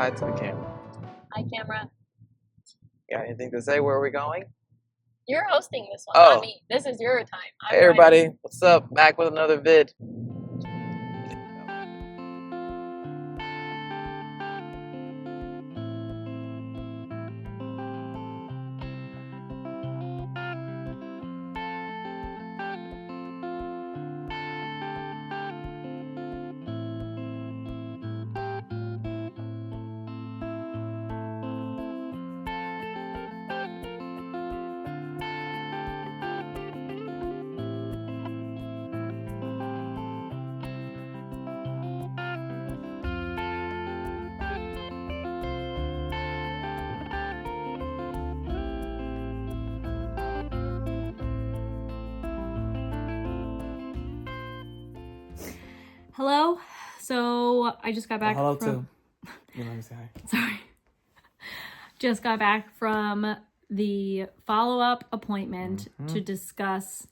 hi to the camera. Hi, camera. Got anything to say? Where are we going? You're hosting this one, Oh. not me. This is your time. Hey everybody, what's up? Back with another vid. Hello. So I just got back. Hello from... too. You want to say hi? Sorry. Just got back from the follow-up appointment to discuss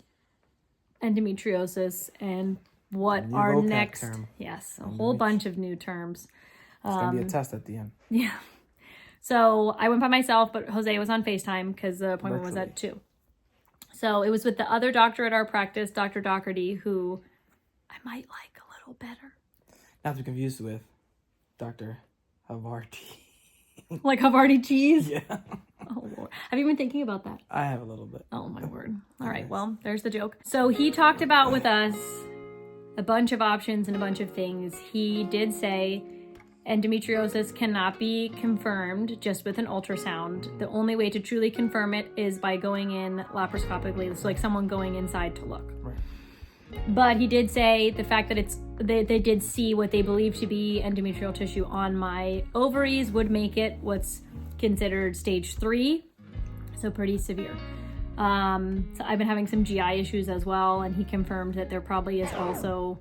endometriosis and what New our vocab next term. Yes, a whole bunch of new terms. It's gonna be a test at the end. Yeah. So I went by myself, but Jose was on FaceTime because the appointment was at 2. So it was with the other doctor at our practice, Dr. Doherty, who I might like a little better. Not to be confused with Dr. Havarti. Like Havarti cheese? Yeah. Oh, Lord. Have you been thinking about that? I have a little bit. Oh, my word. All right, well, there's the joke. So he talked about with us a bunch of options and a bunch of things. He did say endometriosis cannot be confirmed just with an ultrasound. The only way to truly confirm it is by going in laparoscopically. It's like someone going inside to look. Right. But he did say the fact that they did see what they believe to be endometrial tissue on my ovaries would make it what's considered stage 3, so pretty severe. So I've been having some GI issues as well, and he confirmed that there probably is also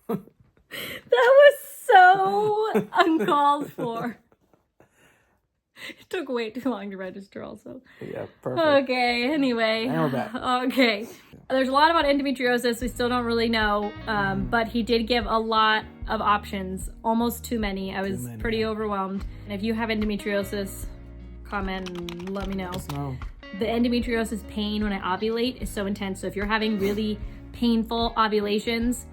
That was so uncalled for. It took way too long to register also. Yeah, perfect. Okay, anyway. And we're back. Okay. There's a lot about endometriosis we still don't really know, but he did give a lot of options, almost too many. I was pretty overwhelmed. And if you have endometriosis, comment and let me know. Let us know. The endometriosis pain when I ovulate is so intense, so if you're having really painful ovulations,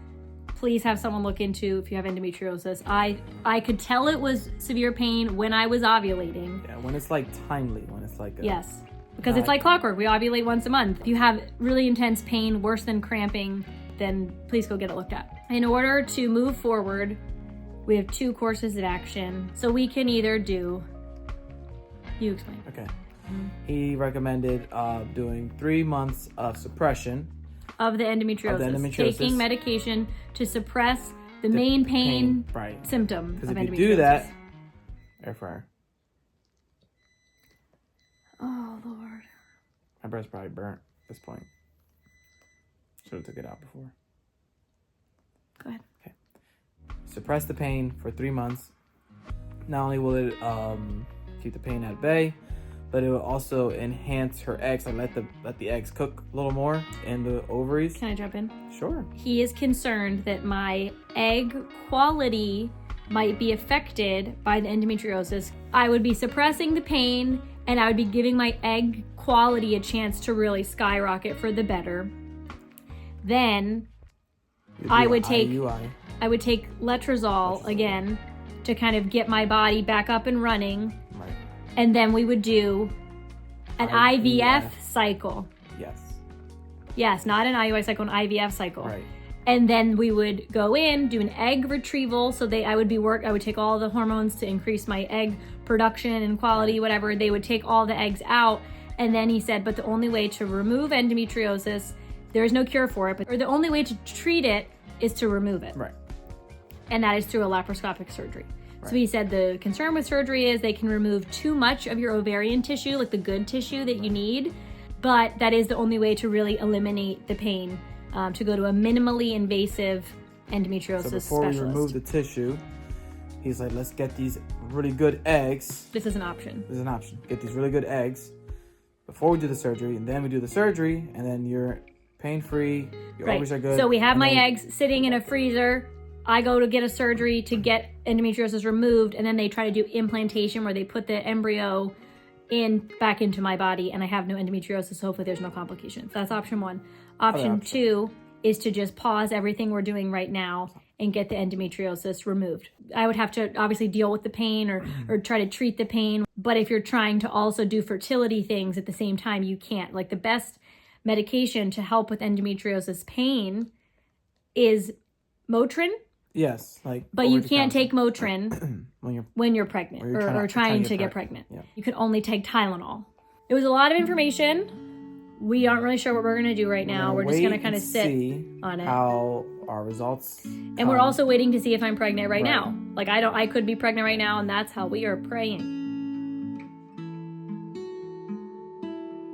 please have someone look into if you have endometriosis. I could tell it was severe pain when I was ovulating. Yeah, when it's like timely, when it's like yes, because it's like clockwork. We ovulate once a month. If you have really intense pain, worse than cramping, then please go get it looked at. In order to move forward, we have 2 courses of action. So we can either do, you explain. Okay. He recommended doing 3 months of suppression of the endometriosis. Taking medication to suppress the main pain symptom of endometriosis. Because if you do that, air fryer. Oh, Lord. My breast's probably burnt at this point. Should have took it out before. Go ahead. Okay. Suppress the pain for 3 months. Not only will it keep the pain at bay, but it will also enhance her eggs and let the eggs cook a little more in the ovaries. Can I jump in? Sure. He is concerned that my egg quality might be affected by the endometriosis. I would be suppressing the pain and I would be giving my egg quality a chance to really skyrocket for the better. Then I would take letrozole again to kind of get my body back up and running. Right. And then we would do an IVF cycle. Yes. Yes, not an IUI cycle, an IVF cycle. Right. And then we would go in, do an egg retrieval. So I would take all the hormones to increase my egg production and quality, whatever. They would take all the eggs out. And then he said, but the only way to remove endometriosis, there is no cure for it, or the only way to treat it is to remove it. Right. And that is through a laparoscopic surgery. So he said the concern with surgery is they can remove too much of your ovarian tissue, like the good tissue that you need, but that is the only way to really eliminate the pain, to go to a minimally invasive endometriosis specialist. So before we remove the tissue, he's like, let's get these really good eggs. This is an option. This is an option. Get these really good eggs before we do the surgery, and then we do the surgery, and then you're pain-free, your ovaries are good. So we have and my then- eggs sitting in a freezer. I go to get a surgery to get endometriosis removed, and then they try to do implantation where they put the embryo back into my body, and I have no endometriosis, so hopefully there's no complications. That's option one. Option two is to just pause everything we're doing right now and get the endometriosis removed. I would have to obviously deal with the pain or try to treat the pain, but if you're trying to also do fertility things at the same time, you can't. Like, the best medication to help with endometriosis pain is Motrin. Yes, but you can't take Motrin when you're pregnant or trying to get pregnant. Yeah. You can only take Tylenol. It was a lot of information. We aren't really sure what we're going to do right now. We're just going to kind of sit on it. How our results and we're also waiting to see if I'm pregnant right now. Like, I could be pregnant right now, and that's how we are praying.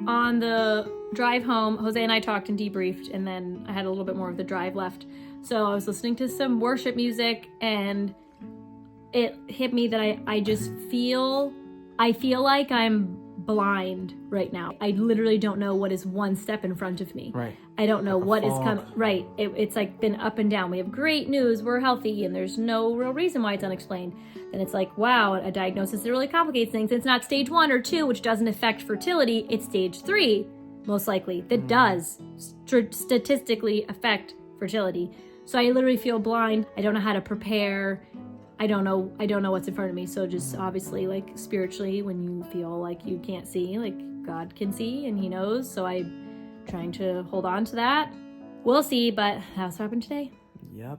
On the drive home, Jose and I talked and debriefed, and then I had a little bit more of the drive left. So I was listening to some worship music, and it hit me that I feel like I'm blind right now. I literally don't know what is one step in front of me. Right. I don't know what is coming. Right. It's like been up and down. We have great news. We're healthy, and there's no real reason why it's unexplained. And it's like, wow, a diagnosis that really complicates things. It's not stage 1 or 2, which doesn't affect fertility. It's stage 3, most likely, that does statistically affect fertility. So I literally feel blind. I don't know how to prepare. I don't know what's in front of me. So just obviously, like, spiritually, when you feel like you can't see, like, God can see and he knows. So I'm trying to hold on to that. We'll see, but that's what happened today. Yep.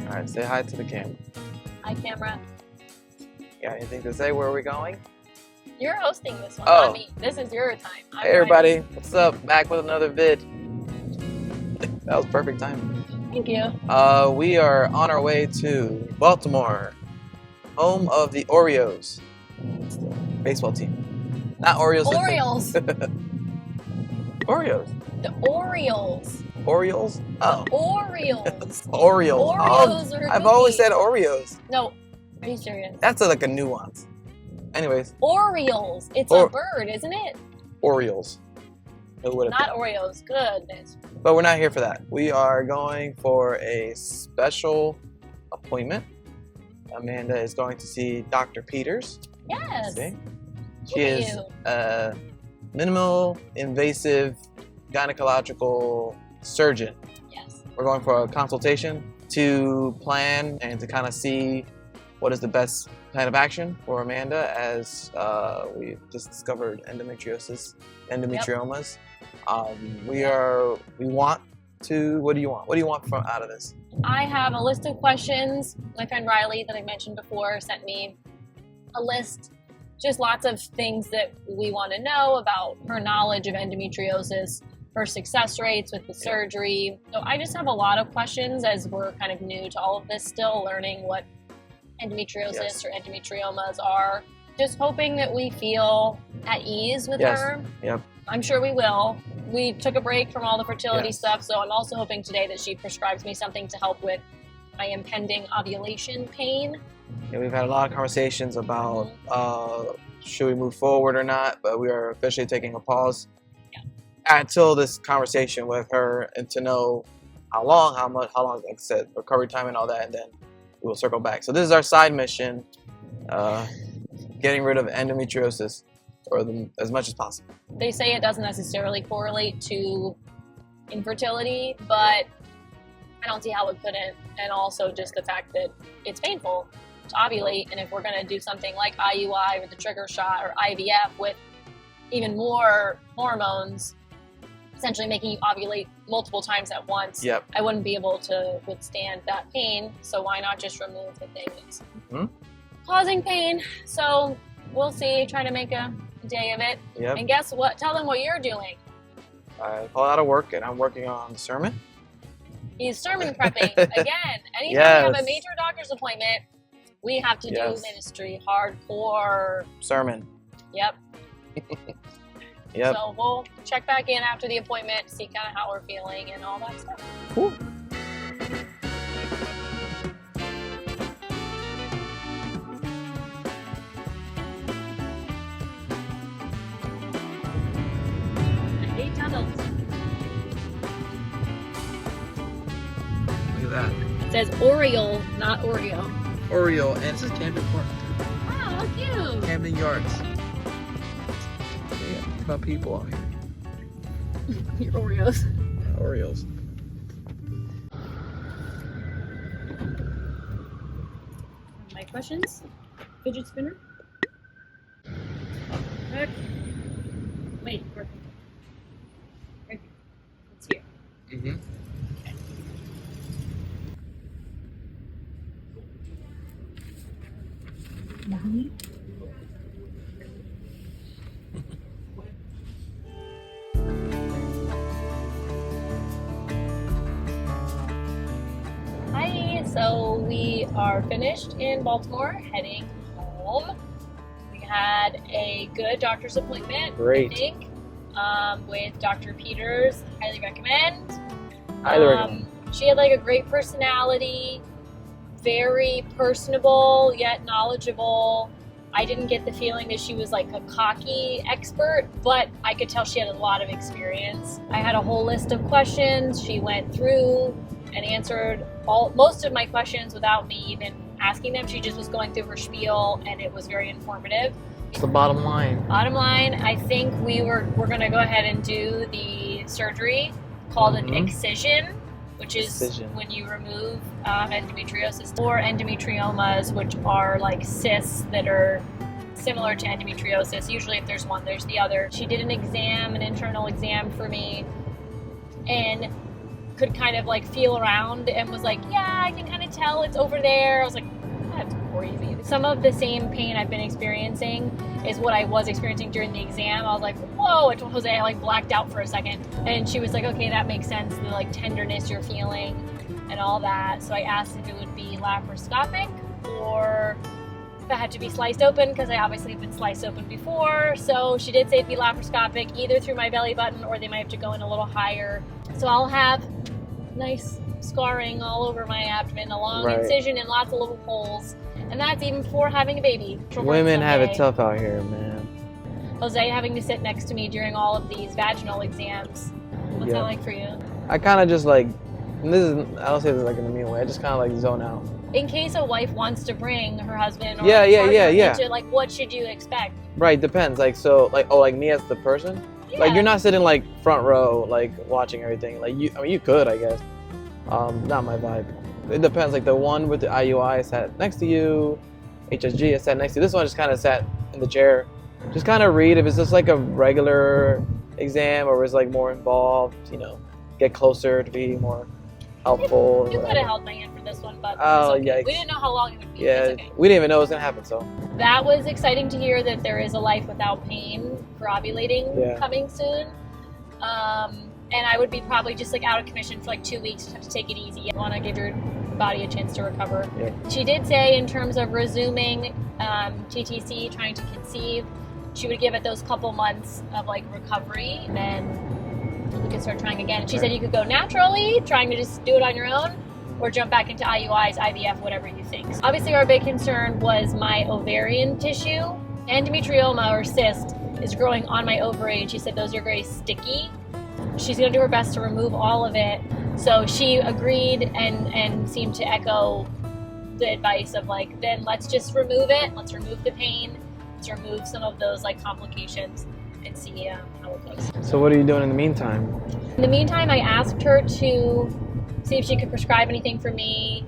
All right, say hi to the camera. Hi, camera. Got anything to say? Where are we going? You're hosting this one, Oh. not me. This is your time. Hey everybody, what's up? Back with another vid. That was perfect timing. Thank you. We are on our way to Baltimore, home of the Oreos baseball team. Not Orioles. Orioles. Oreos. The Orioles. Orioles? Oh. Orioles. Orioles. Oreos are I've always cookies. said Oreos. No, are you serious? That's like a nuance. Anyways, Orioles. It's Or- a bird, isn't it? Orioles. Who would have Not Oreos. Goodness. But we're not here for that. We are going for a special appointment. Amanda is going to see Dr. Peters. Yes. See? Look She at is you. a minimal invasive gynecological surgeon. Yes. We're going for a consultation to plan and to kind of see what is the best plan of action for Amanda as we just discovered endometriosis, endometriomas. We want to, what do you want? What do you want from out of this? I have a list of questions. My friend Riley, that I mentioned before, sent me a list. Just lots of things that we want to know about her knowledge of endometriosis, her success rates with the surgery. So I just have a lot of questions as we're kind of new to all of this still, learning what endometriosis or endometriomas are. Just hoping that we feel at ease with her. Yep. I'm sure we will. We took a break from all the fertility Yes. stuff, so I'm also hoping today that she prescribes me something to help with my impending ovulation pain. Yeah, we've had a lot of conversations about should we move forward or not, but we are officially taking a pause until this conversation with her and to know how long, like I said, recovery time and all that, and then we will circle back. So this is our side mission, getting rid of endometriosis as much as possible. They say it doesn't necessarily correlate to infertility, but I don't see how it couldn't. And also just the fact that it's painful to ovulate, and if we're going to do something like IUI or the trigger shot or IVF with even more hormones, essentially making you ovulate multiple times at once, Yep. I wouldn't be able to withstand that pain. So why not just remove the thing that's causing pain? So we'll see, try to make a day of it. Yep. And guess what? Tell them what you're doing. I call out of work and I'm working on the sermon. He's sermon prepping again. Anytime we have a major doctor's appointment, we have to do ministry, hardcore. Sermon. Yep. Yep. So we'll check back in after the appointment, see kind of how we're feeling and all that stuff. Cool. that. It says Oriole, not Oreo. Oreo, and it says Camden Park. Oh, how cute. Camden Yards. Yeah, about people out here. Your Oreos. Oreos. My questions? Fidget spinner? Back. Wait, where? Right here. It's here. Mm-hmm. Hi, so we are finished in Baltimore, heading home. We had a good doctor's appointment, Great. I think, with Dr. Peters. Highly recommend. Highly recommend. She had like a great personality, very personable yet knowledgeable. I didn't get the feeling that she was like a cocky expert, but I could tell she had a lot of experience. I had a whole list of questions. She went through and answered most of my questions without me even asking them. She just was going through her spiel, and it was very informative. What's the bottom line? Bottom line, I think we're going to go ahead and do the surgery called an excision, which is when you remove endometriosis, or endometriomas, which are like cysts that are similar to endometriosis. Usually if there's one, there's the other. She did an internal exam for me, and could kind of like feel around and was like, yeah, I can kind of tell it's over there. I was like, that's crazy. Some of the same pain I've been experiencing is what I was experiencing during the exam. I was like, whoa, I told Jose, I like blacked out for a second. And she was like, okay, that makes sense. The like tenderness you're feeling and all that. So I asked if it would be laparoscopic or if it had to be sliced open, because I obviously have been sliced open before. So she did say it'd be laparoscopic, either through my belly button or they might have to go in a little higher. So I'll have nice scarring all over my abdomen, a long incision and lots of little holes. And that's even before having a baby. Women have it tough out here, man. Jose having to sit next to me during all of these vaginal exams. What's that like for you? I kind of just like, and this is, I don't say this like in a mean way, I just kind of like zone out. In case a wife wants to bring her husband or into, like, what should you expect? Right, depends. Like, so, like, oh, like me as the person? Yeah. Like, you're not sitting like front row, like watching everything. Like, you could, I guess. Not my vibe. It depends. Like, the one with the IUI sat next to you, HSG sat next to you. This one just kind of sat in the chair. Just kind of read if it's just like a regular exam or it's like more involved, you know, get closer to be more helpful. You could have held my hand for this one, but oh, it's okay. Yikes. We didn't know how long it would be. Yeah, it's okay. We didn't even know it was going to happen, so. That was exciting to hear that there is a life without pain for ovulating coming soon. And I would be probably just like out of commission for like 2 weeks, just have to take it easy. I want to give your body a chance to recover. Yeah. She did say in terms of resuming TTC, trying to conceive, she would give it those couple months of like recovery, and then we could start trying again. And she said you could go naturally, trying to just do it on your own, or jump back into IUIs, IVF, whatever you think. So obviously our big concern was my ovarian tissue. Endometrioma or cyst is growing on my ovary, and she said those are very sticky. She's going to do her best to remove all of it. So she agreed and seemed to echo the advice of like, then let's just remove it. Let's remove the pain. Let's remove some of those like complications and see how it goes. So what are you doing in the meantime? In the meantime, I asked her to see if she could prescribe anything for me.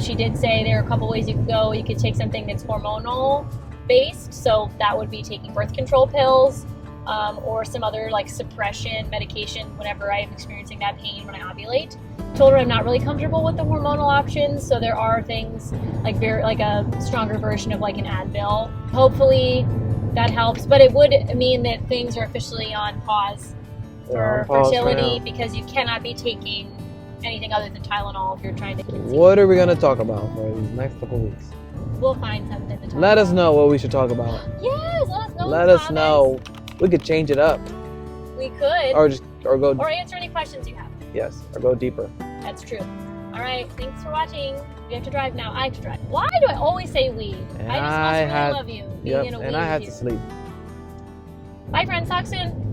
She did say there are a couple ways you could go. You could take something that's hormonal based. So that would be taking birth control pills. Or some other like suppression medication whenever I am experiencing that pain when I ovulate. Told her I'm not really comfortable with the hormonal options, so there are things like a stronger version of like an Advil. Hopefully that helps, but it would mean that things are officially on pause for fertility because you cannot be taking anything other than Tylenol if you're trying to conceive. What are we going to talk about for these next couple weeks? We'll find something to talk about. Let us know what we should talk about. Yes, let us know. Let us know. We could change it up. We could. Or answer any questions you have. Yes, or go deeper. That's true. All right, thanks for watching. We have to drive now. I have to drive. Why do I always say we? And I just must really love you. Yep, and I had to sleep. Bye, friends. Talk soon.